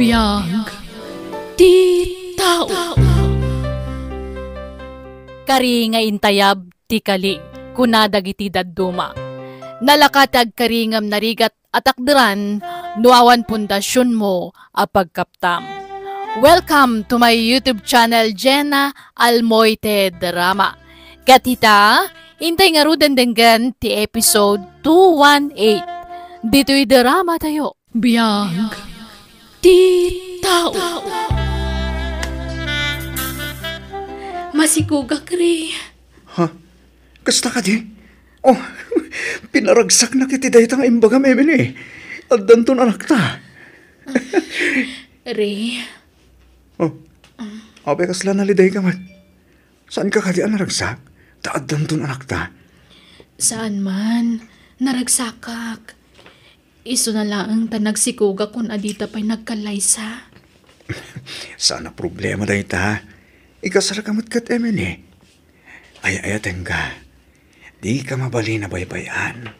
Biyag ti tao. Kari nga intayab ti kali kunadag iti dadduma. Nalakatag karingam narigat atakderan nuawan pundasyon mo apagkaptam. Welcome to my YouTube channel, Jenna Almoite Drama. Katita, intay nga rudan denggan ti episode 218. Dito'y drama tayo. Biyag ti tao. Masikugak rin. Ha? Kasta ka di? Oh, pinaragsak na kiti daytang imbagam Emily. At danton anak ta. Ray. Oh, abe kasla naliday ka man. Saan ka kadi ang naragsak? Taad danton anak ta. Saan man? Naragsakak. Iso na lang ta nagsikuga kung adita pa'y nagkalaysa. Sana problema dayta. Ikasara kamat kat Emily. Ay-ayaten ka. Di ka mabali na baybayan.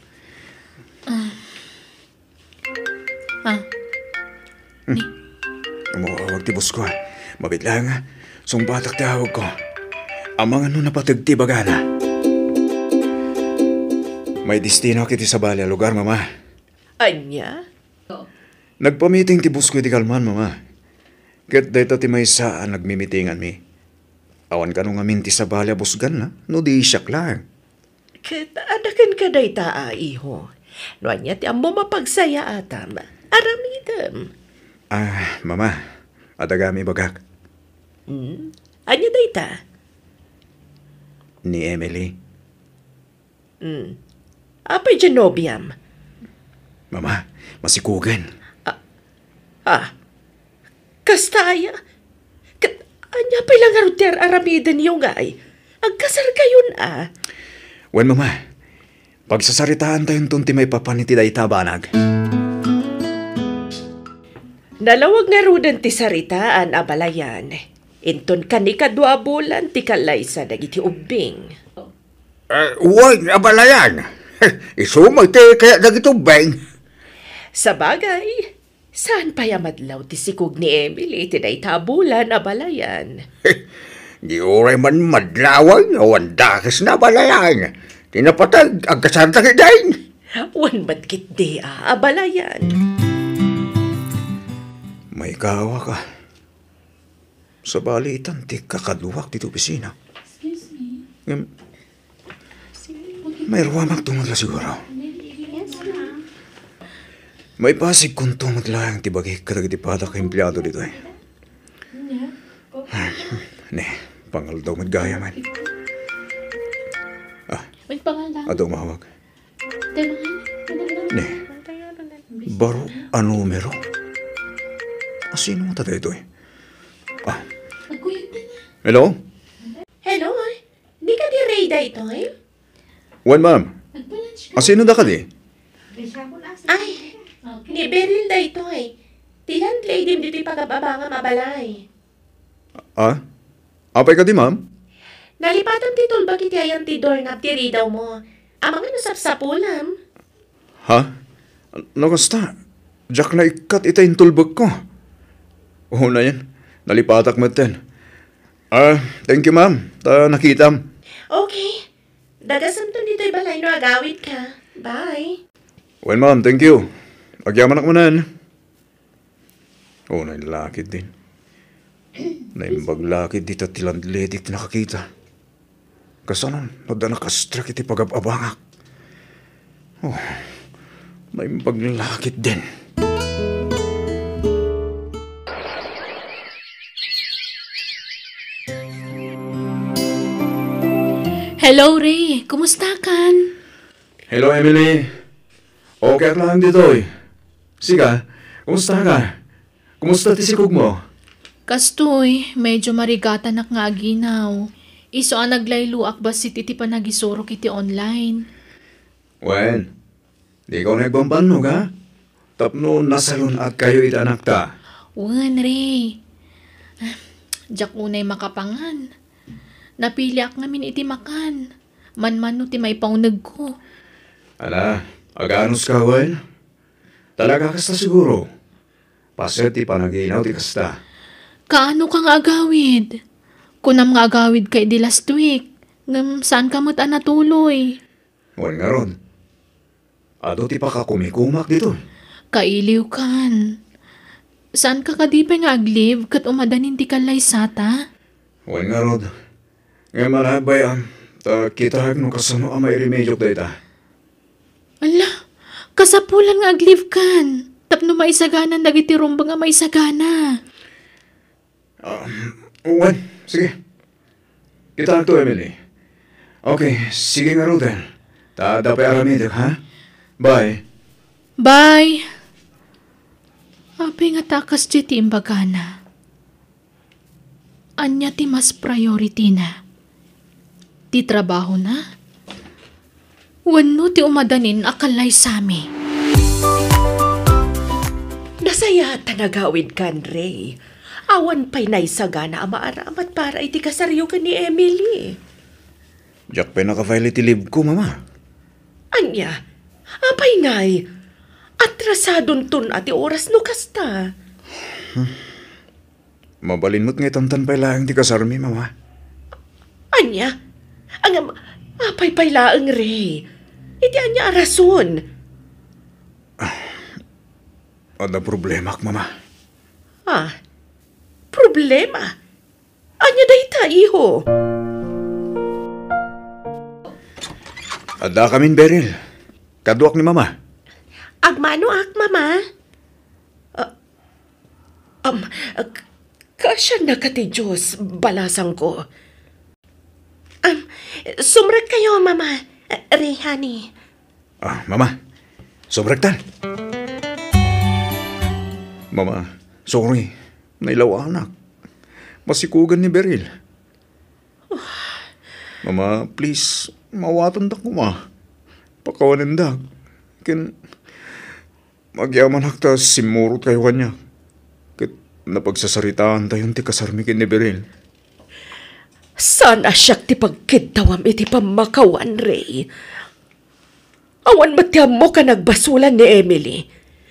Ni? Umuawag ti bus ko. Mabitla nga. Sungbatak tawag ko. Amang ano napatagti bagana. May destino kiti sa balya lugar, mama. Anya? Nagpamiting ti bus ko iti kalman, mama. Kat dayta ti may saan nagmimitingan mi. Awan ka nung amin ti sa balya busgan na. No di siyak lang. Kat adakan ka day taa, iho. No anya ti ammo mapagsaya atam. Aramidam. Mama. Adagami bagak. Anya day ta? Ni Emily. Apay genobiam. Mama, masikugan. Kastaya. Anya pa'y lang aruter aramidan yung ay. Agkasar kayon Wen, mama. Pagsasaritaan tayong tunti may papaniti da itabanag. Nalawag nga rudan ti saritaan abalayan. Inton kanika 2 bulan ti kalaysa dagiti ubing. Uwag, abalayan. Isumag ti kaya dagito beng. Sa bagay, saan pa yamadlaw ti sikog ni Emily ti day tabulan abalayan? Di oray man madlawan, awan dakis na abalayan. Tinapatag, agkasarta kidain. Wan madkit di abalayan. May kawa ka. Sa balitan, ti kakaduwak dito opisina. Excuse me. May ruwamag tumagla siguro. May pasig kung tumagla ang tibagi kadagitipata ka empleyado dito eh. Ne, pangal daw maggaya man. May pangalan. Ado mahawag. Tanungan. Ne, baro ano numero? Sino mo tatay ito eh? Magkuyog na na. Hello? Hello, di ka di Rayda ito Wan, ma'am. Nagpa-lunch ka. Sino da ka di? Ay, ni Beryl da ito Ti landlady dito pagkababa nga mabalay. Apay ka di, ma'am? Nalipatan ti tulbag iti ayan ti doorknob ti ridaw mo. Amang nasapsapulam. Ha? Nakasta? Jack na ikat ita yung tulbag ko. Oo na yan. Nalipatak mo ten. Thank you, ma'am. Nakitam. Okay. Dagasam to dito'y balay no agawit ka. Bye. Well, ma'am, thank you. Agyaman ako na. Oo na yung lakid din. Naimbag dito tilandledik nakakita. Kasanon, nada nakastrak iti pagababangak. Oh, naimbag din. Hello, Ray. Kumusta kan? Hello, Emily. Okay lang dito eh. Siga, kumusta ka? Kumusta ti sikog mo? Kastoy, medyo marigatan nak nga aginaw. Iso ang naglayluak ba si titi pa nagisuro kiti online? Wen, di ko nagbambanog ha? Tapno nasalun at kayo itanak ta. Wan, Ray. Diyak unay makapangan. Napili ak ngamin iti makan. Man-man no ti may paunag ko. Ala, aganos ka, Wen? Talaga kas na siguro. Paset ti panaginaw ti kasta. Kaano kang agawid? Kunam nga agawid kay di last week. Ngam saan ka mo't natuloy? Wan nga ron. Ado ti pakakumikumak dito. Kailiw kan. Saan ka kadipay nga agliv kat umadanin ti kalay sata? Wan nga ron. Ngayon malabay ta kita no kasano ang may remedyo dayta. Ala, kasapulan nga agliv kan. Tapno maisaganan dagiti rumba nga maisagana. Wan, sige. Kita to, Emily. Okay, sige nga ron. Dapay aramid, ha? Bye. Bye! Api nga takas di ti imbagana. Anya ti mas priority na. Ti trabaho na. Wano ti umadanin akalay sami. Nasayata nagawid kan, Ray. Awan pa'y naisagana ang maaramat para iti kasaryo ka ni Emily. Jack pa nakafile iti leave ko, mama. Anya, apay ngay. Atrasadon tun ati oras no kasta. Mabalin mo't ngay tantan pa ilaang ti kasarmi, mama. Anya, ang apay pailaang, Ray. Iti anya arason. Ada problema, mama. Problema? Anya dayta, iho? Ada kamin, Beryl. Kaduak ni mama. Agmano ak, mama? Kasya na ka ti Diyos, balasang ko. Sumrag kayo, mama. Rehani. Mama. Sobrektan. Mama, sorry. Nailaw anak. Masikugan ni Beryl. Mama, please, mawatan da ko, ma. Pakawanin da. Magyaman hakta simurot kayo kanya. Kat napagsasaritaan tayong ti kasarmi kin ni Beryl. Sana siyak ti pagkitawam iti pamakawan, Ray. Awan matiyam mo ka nagbasulan ni Emily.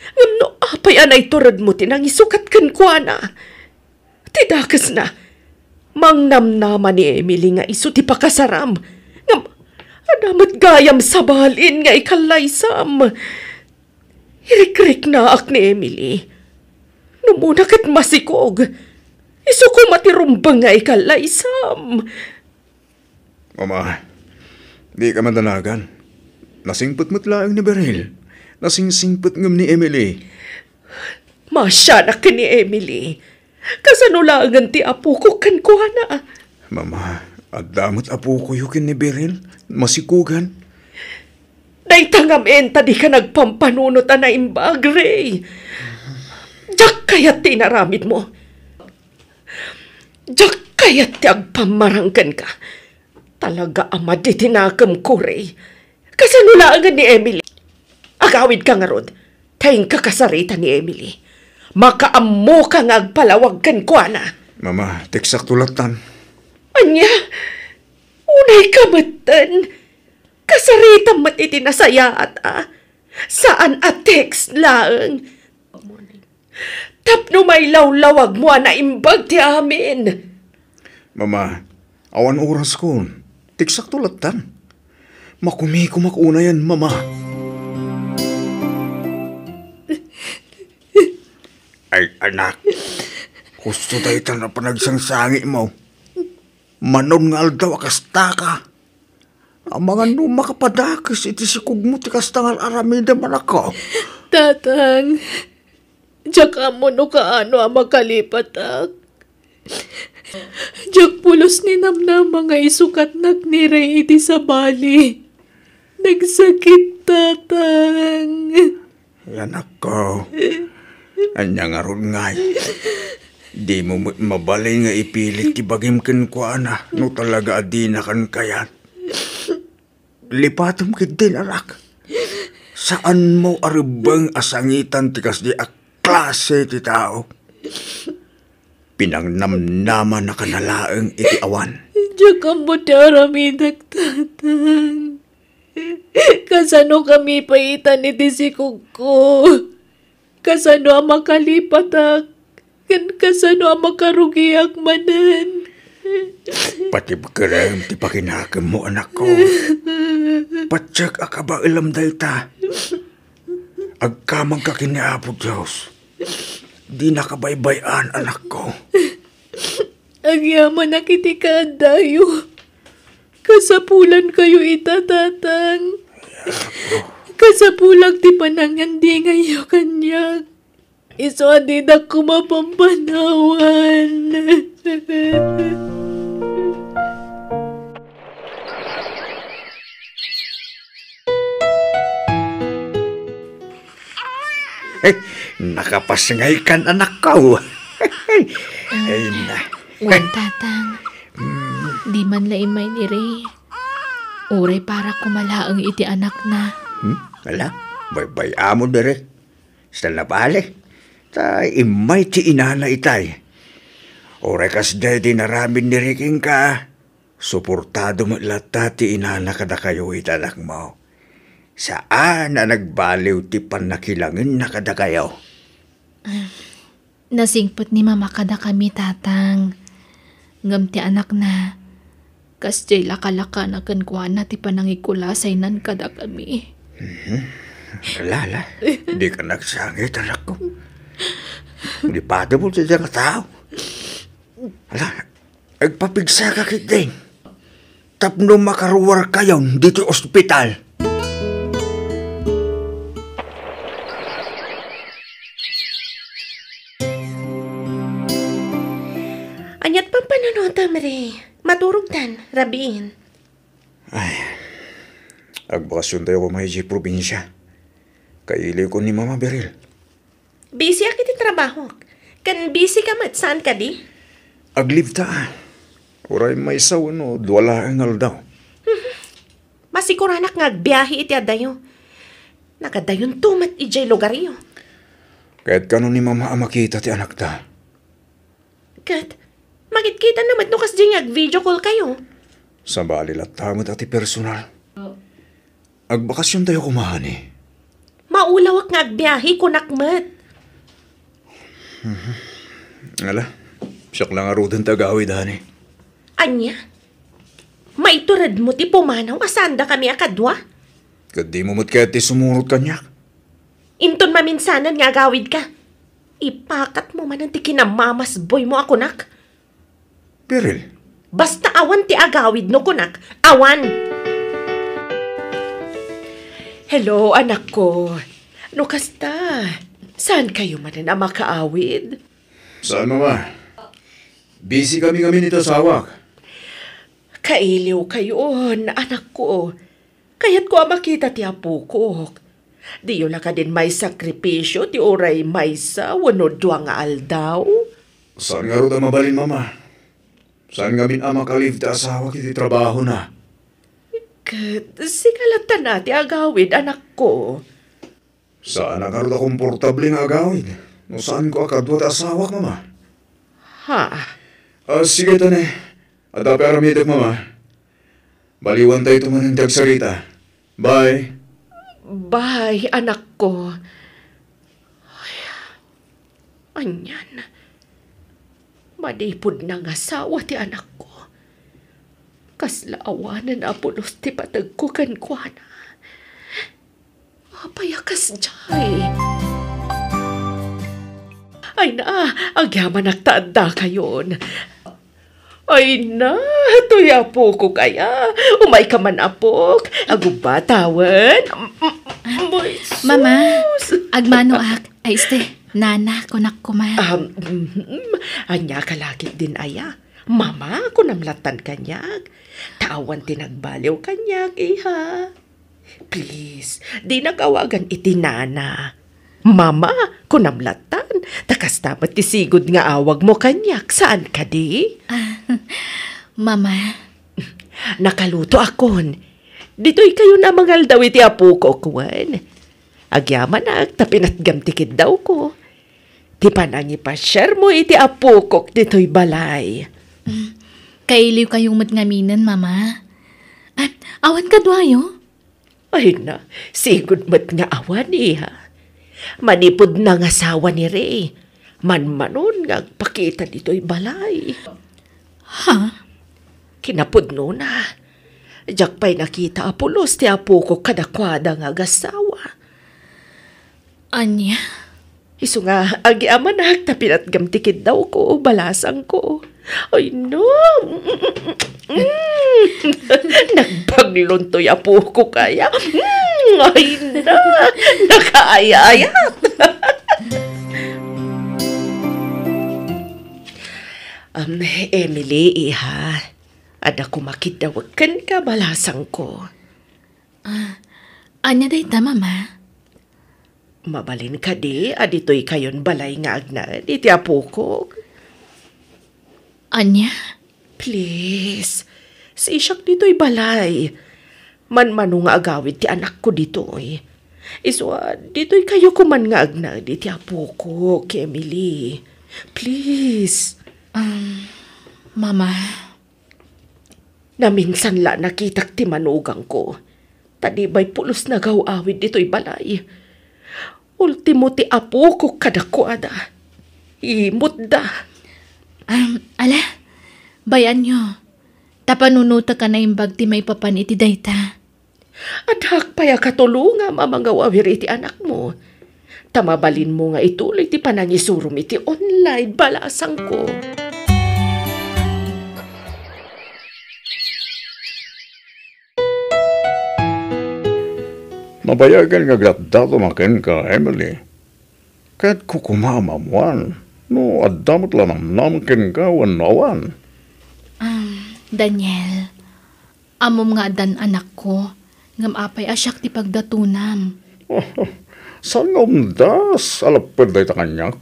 Ngam apay anay turad mo tinang isukat kan kwa na. Tidakas na. Mangnamnama ni Emily nga iso ti pakasaram. Ngam adamat gayam sa balin nga ikalaysam. Hirikrik na ak ni Emily. Numuna kat masikog. Iso ko matirumbang nga ikalaysam. Mama, di ka madanagan. Nasingput mo't laang ni Beryl. Nasingsingput ngam ni Emily. Masya na ka ni Emily. Kasanulangan ti apo ko kan kuha na. Mama, at damot apo ko yukin ni Beryl. Masikugan. Daytangam enta di ka nagpampanunot na imbag, Ray. Diyak kaya't tinaramid mo. Diyak kaya't ti agpamaranggan ka. Talaga ama di tinakam ko, Ray. Kasanulangan ni Emily. Agawid ka nga rod. Tayong kakasarita ni Emily. Makaammo ka nga agpalawag kan kwa na. Mama, teksak tulatan. Anya, unay kamatan. Kasarita mat iti nasaya at saan at text lang. Tapno may lawlawag mo na imbag ti amin. Mama, awan oras ko. Teksak tulatan. Makumiko makuna yan, mama. Ay, anak. Gusto tayo na panagsansangi mo. Manon nga aldaw akasta ka. Ang mga makapadakis iti si kugmo ti kastangal aramida man ako. Tatang, diyak amo no kaano ang makalipatak. Diyak pulos ni namnam mga isukat nagniray iti sa bali. Nagsakit, tatang. Yan ako. Anya nga ron ngay. Di mo mabalay nga ipilit kibagim ken ko ana. No talaga adi na kan kayat. Lipatom kit din, anak. Saan mo aribang asangitan tikas di klase ti tao? Pinangnamnaman na kanalaang iti awan. Diyak amo ti aramidak, tatang. Kasano kami paitan iti sikog ko. kasano ang makalipatak, kan kasano ang makarugiak manan. Pati bagaram ti pakinakam mo anak ko. Patsak akaba ilam dayta. Agkamang ka kiniapo Diyos. Di nakabaybayan anak ko. Agyaman na kiti ka dayo. Kasapulan kayo itatatang. Kasapulag ti panangandi ngayon kanya. Iso adi na kumapampanawan. Nakapasangay kan anak ko. Ay na. Wan tatang. Di man laimay ni Ray. Uray para kumalaang iti anak na. Wala, bay amo dere. Sa labale. Ta imay ti inana itay. Oray kas day di naramin ni Riking ka. Suportado mo lata ti inana kada kayo itanak mo. Saan na nagbaliw ti panakilangin na kada kayo? Nasingpot ni mama kada kami tatang. Ngam ti anak na. Kas jay lakalaka na kankwana ti panangikulasay nan kada kami. Lala, di ka nagsangit anak ko. Di pa mo sa diyang tao. Ala, agpapigsa ka kiting. Tapno makaruwar kayo dito ospital. Anyat pang panunota, Mare. Maturugtan, rabiin. Ay, agbakasyon tayo kumahi probinsya. Kaili ko ni Mama Beryl. Busy ako iti trabaho. Kan busy ka mat, saan ka di? Aglive ta. Uray may saw no, duwala ang aldaw. Masikuranak nga agbiyahe iti adayo. Nakadayon tumat ijay lugaryo. Kahit kano ni Mama makita ti anak ta. Kat, makikita naman no kas di nga video call kayo. Sa bali latamot ati personal. Agbakasyon tayo kumahani. Maulawak nga agbiyahe kunakmat. Ala, siyak lang arudan tagawi dani. Anya? Maiturad mo ti pumanaw asanda kami akadwa? Kadi mo mat kaya ti sumurot kanyak. Inton maminsanan nga agawid ka. Ipakat mo man ang ti kinamamas boy mo ako nak. Beryl, Basta awan ti agawid no kunak. Awan! Hello, anak ko. No kasta? Saan kayo man na makaawid? saan Mama? Busy kami nito sa awak. Kailiw kayo, anak ko. Kaya't ko makita ti apo ko. Di yun na ka din may sakripisyo, ti oray may sa wano duwa nga aldaw. Saan nga ro mabalin Mama? Saan nga min ama kaliv ta asawa kiti trabaho na? Kat, sigalatan na ti agawid, anak ko. Saan nga ro komportable nga agawid? No saan ko akadwa ta asawa Mama? Ha? Sige tane. Adapi aramidag Mama. Baliwan tayo tumanintag sarita. Bye. Bye, anak ko. Ay, anyan. Madipod na nga asawa ti anak ko. Kaslaawanan na pulos ti patag ko kankwana. Apayakas jay. Ay na, agyaman nagtaanda kayon. Ay na, tuya po ko kaya. Umay ka man apok. Agubatawan. Mama, agmano ak. Ay este, nana, kunak kuman. Anya kalakit din aya. Mama, kunamlatan kanyag. Tawan tinagbaliw kanyag, iha. Please, di nakawagan iti nana. Mama, kunamlatan. Takas dapat tisigod nga awag mo kanyak. Saan ka di? Mama, Nakaluto akon. Dito'y kayo na mangal daw iti apo ko, kuwan. Agyaman na, tapinatgam tikid daw ko. Di pa nang ipashare mo iti apo ko dito'y balay. kailiw kayong matngaminan, Mama. Awan ka dwayo? Ay na, sigod mat nga awan iha. Manipod na nga asawa ni Ray. Manmanon nga pakita dito'y balay. Ha? Kinapod no na. Diyak pa'y nakita apulos ti apo ko kadakwada nga agasawa. Anya? Isu nga, agiaman na tapinat gamtikid daw ko, balasang ko. Ay, no! Nagpagluntoy apo ko kaya. Ay, na! Nakaaya-ayat! Emily, iha. Ada ko makidawagan ka, balasang ko. Anya day ta, mama? Mabalin ka di, adito'y kayon balay nga agna, di ti apo ko. Anya? Please, si Ishak dito'y balay. Man-mano nga agawid ti anak ko dito'y. Iswa, dito'y kayo kuman nga agna, di ti apo ko, kay Emily. Please. Mama. Naminsan la nakitak ti manugang ko. Tadibay pulos na gawawid dito'y balay. Ultimo ti apo ko kadakwada. Imot da. Ala, bayan nyo. Tapanunuta ka na imbag ti may papan iti dayta. At hakpaya katulunga mamangawawir iti anak mo. Tamabalin mo nga ituloy ti panangisurum iti online balasang ko. Mabayagan nga glatdato makin ka, Emily. Kahit kukumamamuan, no adamot lang namkin ka wanawan. Daniel, amom nga dan anak ko, ngam apay asyak ti pagdatunam. Saan nga umdas, alapad day ta kanyak?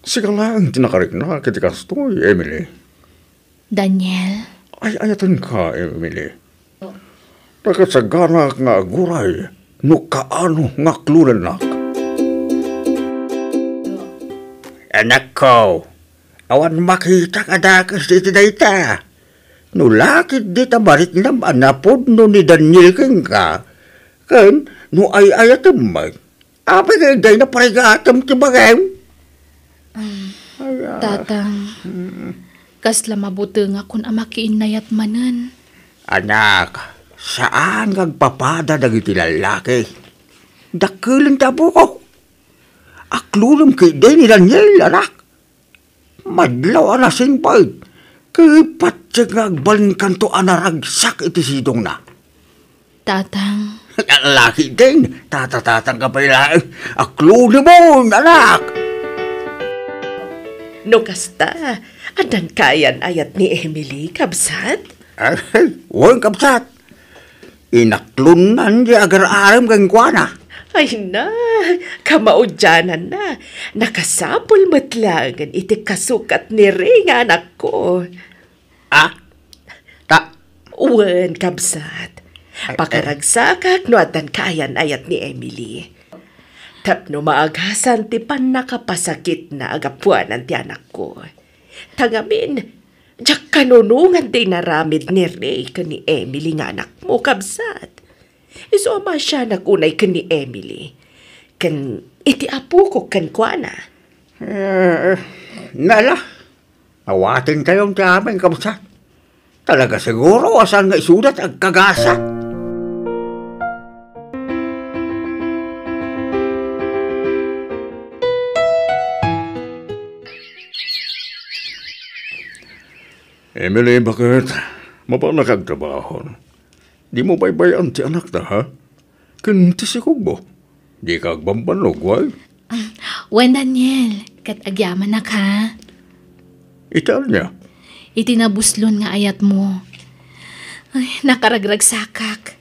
Siga lang tinakarik na kitikastoy, Emily. Daniel, Ay ayatan ka, Emily. Nakasagana nga aguray, no kaano nga klunanak. Anak ko, awan makita ka dakas dito dayta. No lakit dita barit nam anapod no ni Daniel keng ka. Kan, no ay ayatam mag. Apa kay day na parigatam ti bagay? tatang, kasla mabuti nga kung amakiin nayat manan. Anak, saan ngagpapada dagiti lalaki? Dakilan tabo ko. Aklulom kay day ni Daniel, anak. Madlaw anasing pait. Kay patsag ngagbalin kanto anaragsak iti sidong na. Tatang, Laki din, tatatatang ka pa ilang. Aklulom mo, anak. No kasta, adan kayan ayat ni Emily, kabsat? Ay, huwag kapsat. Inaklunan di agar-aram kang kuwana. Ay na, kamaudyanan na. Nakasapol matlangan iti kasukat ni Ring anak ko. Ah? Ta? Uwan, kabsat. Pakaragsakak no adan kayan ayat ni Emily. Tapno maagasan ti pan nakapasakit na agapuanan ti anak ko. Tangamin, jak kanunungan ti naramid ni Ray ka ni Emily nga anak mo, kabsat. Iso ama siya nakunay ka ni Emily. Kan iti apo ko kan kuana. Nala, awatin kayong ti aming kapsat. Talaga siguro asan nga isudat ang kagasa. Emily, bakit? Mapala kagtrabaho. Di mo baybayan ti anak na, ha? Kinti si Kugbo. Di kagbambanog, why? wen Daniel, kat agyaman na ka. Ital niya. Itinabuslon nga ayat mo. Ay, nakaragragsakak.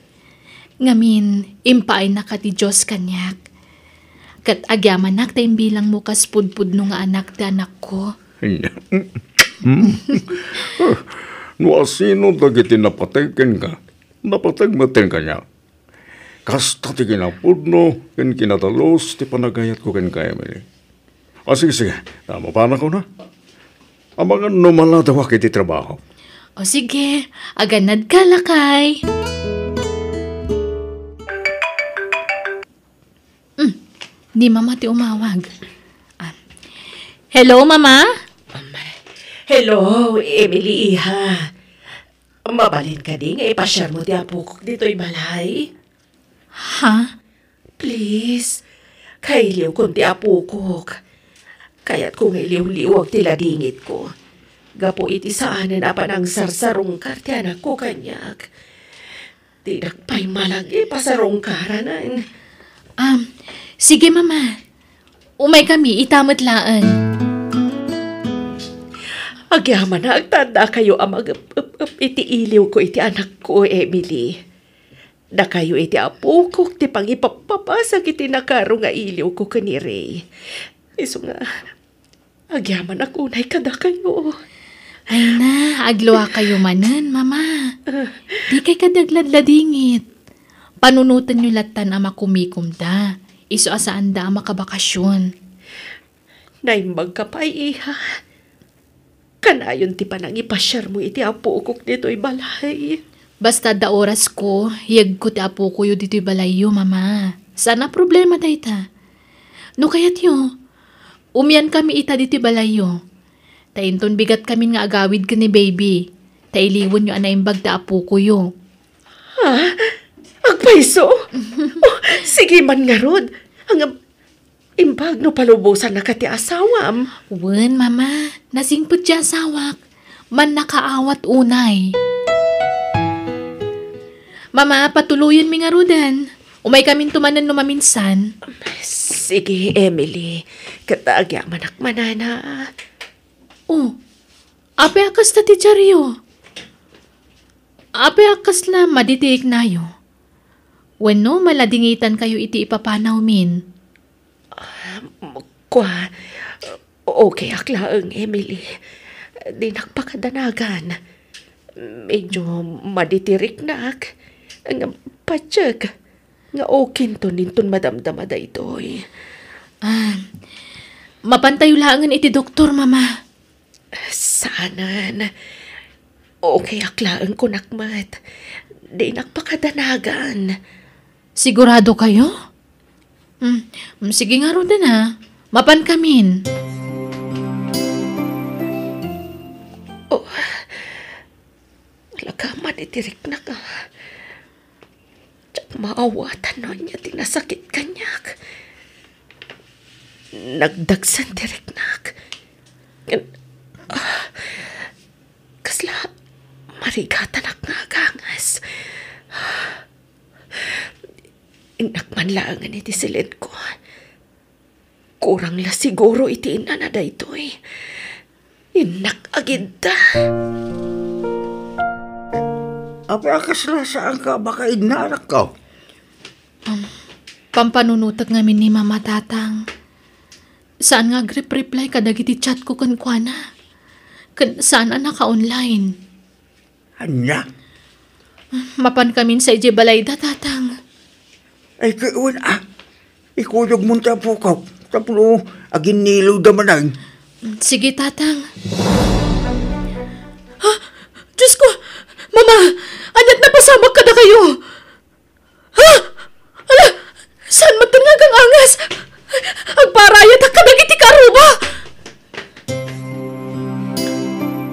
Ngamin, impaay na ka ti Diyos kanyak. Kat agyaman nak tayong bilang mo kaspudpud no nga anak ti anak ko. No asino dagiti napatagken ka, napatagmaten ka niya. Kasta ti kinapudno, ken kinatalos, ti panagayat ko ken ka, Emily. Sige, tama pa na ko na. Amangan numala daw kiti trabaho. O sige, aganad ka lakay. Ni mama ti umawag. Hello, mama? Hello, Emily, iha. Mabalin ka din, ipasyar mo ti apukok dito'y balay. Ha? Please, kailiw kong ti apukok. Kaya't kung iliw-liwag ti ladingit ko. Gapo iti saanan apa ng sarsarong ti anak ko kanyak. Tidak pa'y malang ipasarong karanan. Sige, mama. Umay kami, itamot laan. Agyaman na agtanda kayo ang iti iliw ko iti anak ko, Emily. Da kayo iti apukok ti pangipapapasag iti nakaro nga iliw ko kani Ray. Iso nga, agyaman akunay kada kayo. Ay na, agluwa kayo manan, mama. Di kay kadagladladingit. Panunutan nyo latan ang makumikom da. Iso asaan da ang makabakasyon. Naimbag ka pa, iha. Kanayon ti panang ipasyar mo iti apukok dito'y balay. Basta da oras ko, hiyag ko ti apo ko yu dito'y balayo, mama. Sana problema dayta. No kayat yu, umiyan kami ita dito'y balayo. Tainton bigat kami nga agawid ka ni baby. Tailiwon yu anaimbag da apo ko yu. Ha? Agpaiso? Sige man nga rod. Ang imbag no palubusan na kati asawam. Wen, mama. Nasingput siya asawak. Man nakaawat unay. Mama, patuluyan mi nga rudan. Umay kaming tumanan numaminsan. Sige, Emily. Katagyaman akmanana. Oh, ape akas na ti Charyo. Ape akas na maditiik nayo. Wano maladingitan kayo iti ipapanaw min. Kwa, okay aklaang, Emily. Di nakpakadanagan. Medyo maditirik nak. Nga patsyak. Nga okay to ninton madamdamada ito'y. Mapantayo langan iti doktor, mama. Saanan. Okay aklaan ko nakmat. Di nakpakadanagan. Sigurado kayo? Sige nga ro na. Mapan kamin. Oh, lagaman itirik na ka. Tsak maawatan no niya tinasakit kanyak. Nagdagsan direk nak. Kasla marigatan ak nga gangas. Inakmanlaangan iti silid ko. Kurang la siguro iti inanada ito'y. Inak agid da. Apa akas na saan ka baka ignarak ka? Pampanunutak ngamin ni mama tatang. Saan nga reply kadag iti chat ko kan kuana? Saan naka-online? Anya? Mapan kamin sa ije balayda tatang. Ay kaiwan ikuyog mo tapo ka. Tapos agin nilaw damanang. Sige tatang. Ha? Diyos ko! Mama! Anyat na pasamak ka na kayo! Ha? Ala! Saan matangagang angas? Agparayat ang kadagiti karuba!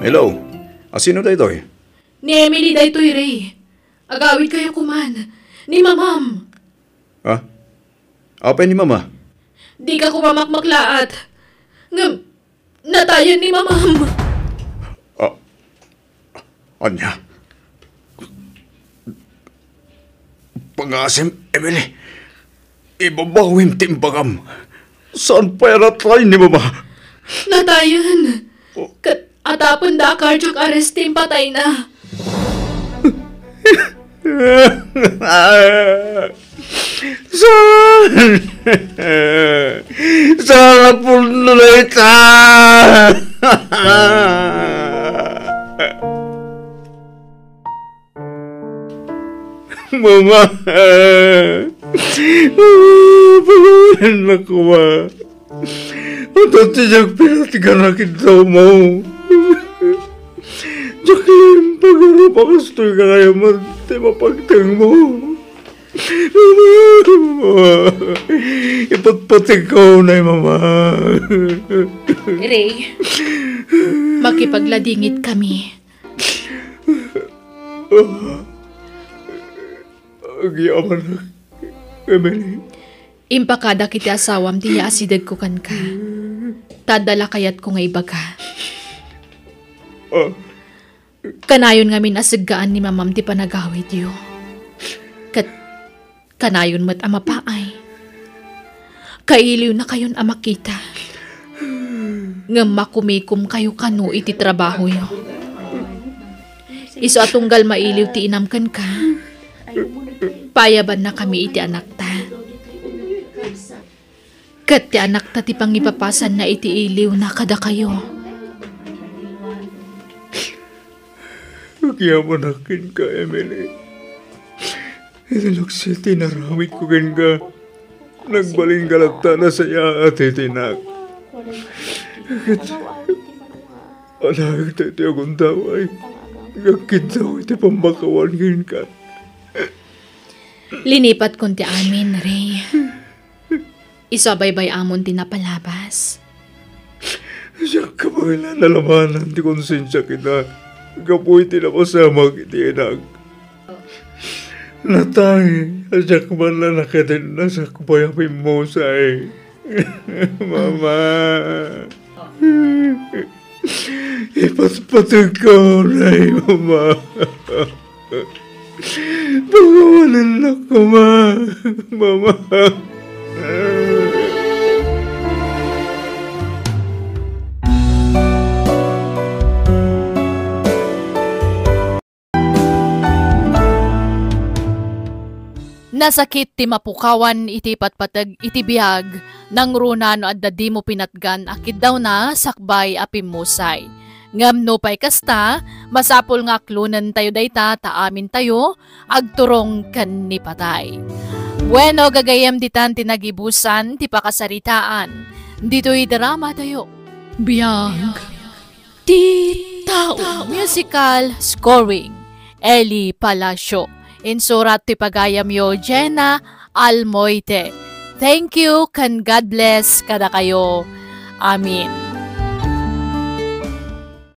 Hello? Sino da ito eh? Ni Emily da ito'y Ray. Agawid kayo kuman. Ni mamam. Ha? Apa ni mama? Di ka kumamakmaklaat. Natayan ni mamam. Anya? Pangasim, Emily. Ibabawin timbagam. Saan pera try ni mama? Natayan. Atapon da cardiac arrest team patay na. Sana punuloy ta! Mama! Pagawalan na ko ba? Ang tatiyag pinatigan na kita mo. Jacqueline, pag-arap ako ka kaya mapagtang mo. Mama, ipatpatig ko na mama. Ray, makipagladingit kami. Agyaman na, Emily. Impakada kiti asawam ti asidag ko kan ka. Tadala kayat ko nga ibaga. Kanayon nga minasaggaan ni mamam ti panagawid yo. Kanayon mat amapaay. Kailiw na kayon amakita. Nga makumikum kayo kanu iti trabaho yo. Iso atunggal mailiw ti inamkan ka. Payaban na kami iti anak ta. Kat ti anak ta ti pangipapasan na iti iliw na kada kayo. Magyamanakin ka, Emily. Italaksit tinaramit ko kan ka. Nagbaling galata na saya at itinak. Anak tayo akong taway. Gagkit daw iti pambakawan kan ka. Linipat kon ti amin, Ray. Isabaybay amon tinapalabas. Siya kapagilan nalamanan ti konsensya kita. Kapoy tinapasama kiti enak. Natay, asyak man na nakatin na sa kupayapin mo say. Mama. Ipatpatag ko na mama. Pagawanan na ko, mama. Nasakit ti mapukawan iti patpatag iti biyag nang runa no adda di mo pinatgan akid daw na sakbay apimusay. Ngam no pay kasta, masapol nga klunan tayo dayta taamin tayo, agturong kan ni patay. Bueno, gagayam ditan tinagibusan, ti pakasaritaan. Dito'y drama tayo. Biyag. Ti tao. Musical scoring. Eli Palacio. Insurat ti pagayam yo Jenna Almoite. Thank you, kan God bless kada kayo. Amin.